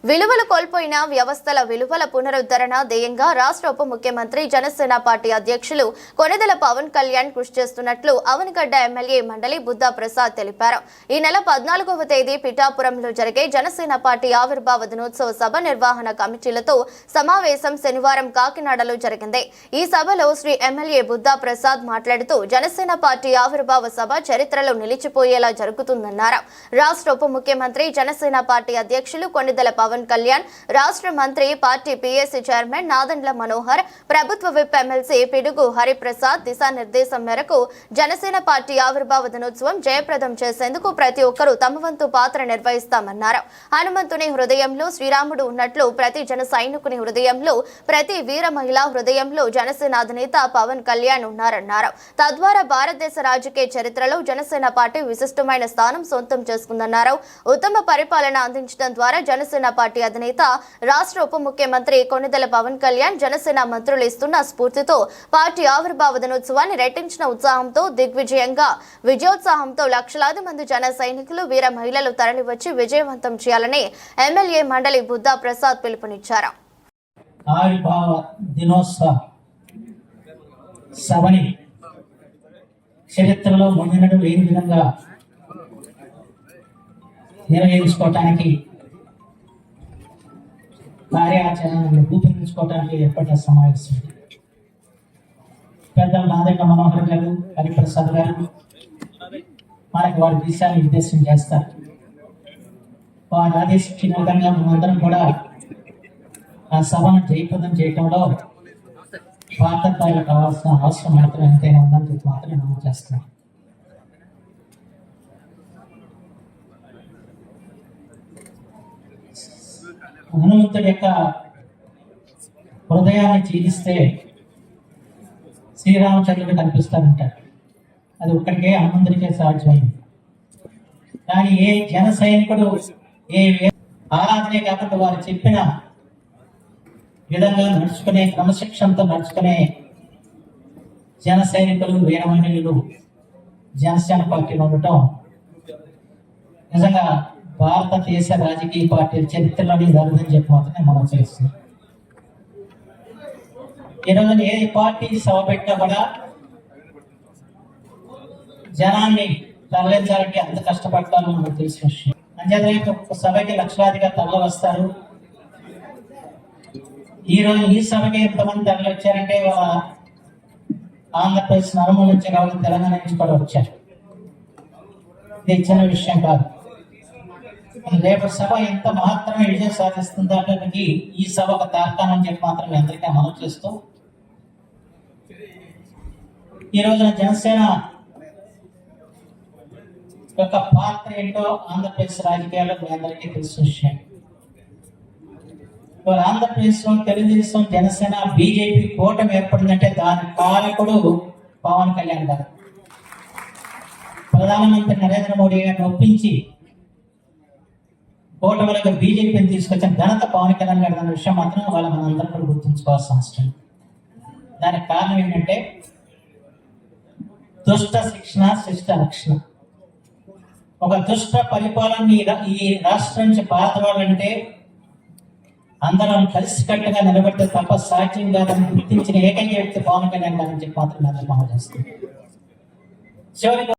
విలువలు కోల్పోయిన వ్యవస్థల విలువల పునరుద్ధరణ ధ్యేయంగా రాష్ట్ర ఉప ముఖ్యమంత్రి జనసేన పార్టీ అధ్యక్షులు కొణిదెల పవన్ కళ్యాణ్ కృషి చేస్తున్నట్లు అవనిగడ్డ ఎమ్మెల్యే మండలి బుద్ధా ప్రసాద్ తెలిపారు. ఈ నెల 14వ తేదీ పిఠాపురంలో జరిగే జనసేన పార్టీ ఆవిర్భావ దినోత్సవ సభ నిర్వహణ కమిటీలతో సమావేశం శనివారం కాకినాడలో జరిగింది. ఈ సభలో శ్రీ ఎమ్మెల్యే బుద్ధా ప్రసాద్ మాట్లాడుతూ జనసేన పార్టీ ఆవిర్భావ సభ చరిత్రలో నిలిచిపోయేలా జరుగుతుందన్నారు. రాష్ట్ర ఉప ముఖ్యమంత్రి జనసేన పార్టీ అధ్యక్షులు కొణిదెల పవన్ కళ్యాణ్, రాష్ట్ర మంత్రి party PSC chairman Nadendla Manohar, ప్రభుత్వ విప్ ఎమ్మెల్సీ పిడుగు హరిప్రసాద్ దిశానిర్దేశం మేరకు జనసేన పార్టీ ఆవిర్భావ దినోత్సవం జయప్రదం చేసేందుకు ప్రతి ఒక్కరూ తమ వంతు పాత్ర నిర్వహిస్తామన్నారు. హనుమంతుని హృదయంలో శ్రీరాముడు ఉన్నట్లు ప్రతి జన సైనికుని హృదయంలో, ప్రతి వీర మహిళా హృదయంలో జనసేన అధినేత పవన్ కళ్యాణ్ ఉన్నారన్నారు. తద్వారా భారతదేశ రాజకీయ చరిత్రలో జనసేన పార్టీ విశిష్టమైన స్థానం సొంతం చేసుకుందన్నారు. ఉత్తమ పరిపాలన అందించడం ద్వారా జనసేన పార్టీ అధినేత రాష్ట్ర ఉప ముఖ్యమంత్రి కొణిదెల పవన్ కళ్యాణ్, జనసేన మంత్రులు ఇస్తున్న స్ఫూర్తితో పార్టీ ఆవిర్భావ దినోత్సవాన్ని రెట్టించిన ఉత్సాహంతో దిగ్విజయంగా విజయోత్సాహంతో లక్షలాది మంది జన సైనికులు, వీర మహిళలు తరలివచ్చి విజయవంతం చేయాలని ఎమ్మెల్యే మండలి బుద్ధా ప్రసాద్ పిలుపునిచ్చారు. ఆవిర్భావ దినోత్సవ సభని చరిత్రలో ముందు లేని విధంగా నిర్వహించుకోవటానికి, కార్యాచరణను రూపొందించుకోవడానికి ఏర్పడిన సమావేశం. పెద్దలు నాదెండ్ల మనోహర్ గారు, హరిప్రసాద్ గారు మనకి వారి దేశాన్ని నిర్దేశం చేస్తారు. వారు ఆదేశించిన విధంగా మనందరం కూడా ఆ సభను జయప్రదం చేయడంలో భారతీయులకు కావాల్సిన అవసరం మాత్రం ఎంతైనా ఉందని చెప్పి మాత్రమే మనం చేస్తున్నాం. హనుమంతుడి యొక్క హృదయాన్ని చీలిస్తే శ్రీరామచంద్రుడు కనిపిస్తారంటారు. అది ఒక్కడికే హనుమంతుడికే సాధ్యమైంది. కానీ ఏ జన సైనికుడు ఏ ఆరాధనే కాకుండా వారు చెప్పిన విధంగా నడుచుకునే, క్రమశిక్షణతో నడుచుకునే జన సైనికులు, వీరమహిళలు జనసేన పార్టీలో ఉండటం నిజంగా భారతదేశ రాజకీయ పార్టీల చరిత్రలోని జరుగుతుందని చెప్పి మాత్రమే మనం చేస్తున్నాం. ఈరోజు ఏ పార్టీ సభ పెట్టినా కూడా జనాన్ని తరలించాలంటే అంత కష్టపడతారని మనకు తెలిసిన విషయం. అంచేత ఒక సభకి లక్షలాదిగా తరలి వస్తారు. ఈరోజు ఈ సభకి ఎంతమంది తరలి వచ్చారంటే ఆంధ్రప్రదేశ్ నలుమూల నుంచి కావాలి, తెలంగాణ నుంచి కూడా వచ్చారు. ఇది చిన్న విషయం కాదు. రేపు సభ ఎంత మహత్తరమైన విజయం సాధిస్తుందో అంటే ఈ సభ ఒక తార్కాణం చెప్పి మాత్రం అందరికీ మనం చేస్తూ, ఈ రోజున జనసేన యొక్క పాత్ర ఏంటో ఆంధ్రప్రదేశ్ రాజకీయాల్లో మీ అందరికీ తెలిసిన విషయం. ఆంధ్రప్రదేశ్ లో తెలుగుదేశం, జనసేన, బీజేపీ కూటమి ఏర్పడిందంటే దాని కారకుడు పవన్ కళ్యాణ్ గారు. ప్రధానమంత్రి నరేంద్ర మోడీ గారిని ఒప్పించి కూటమిలకు బీజేపీని తీసుకొచ్చిన ఘనత పవన్ కళ్యాణ్ గారు అన్న విషయం మాత్రం వాళ్ళ మనందరం కూడా గుర్తుంచుకోవాల్సిన అవసరం. దానికి కారణం ఏంటంటే దుష్ట శిక్షణ, శిష్ట రక్షణ. ఒక దుష్ట పరిపాలన ఈ రాష్ట్రం నుంచి పారదవాలంటే అందరం కలిసికట్టుగా నిలబడితే తప్ప సాధ్యం కాదని గుర్తించిన ఏకైక వ్యక్తి పవన్ కళ్యాణ్ గారని చెప్పి మాత్రం మనం చేస్తుంది. చివరికి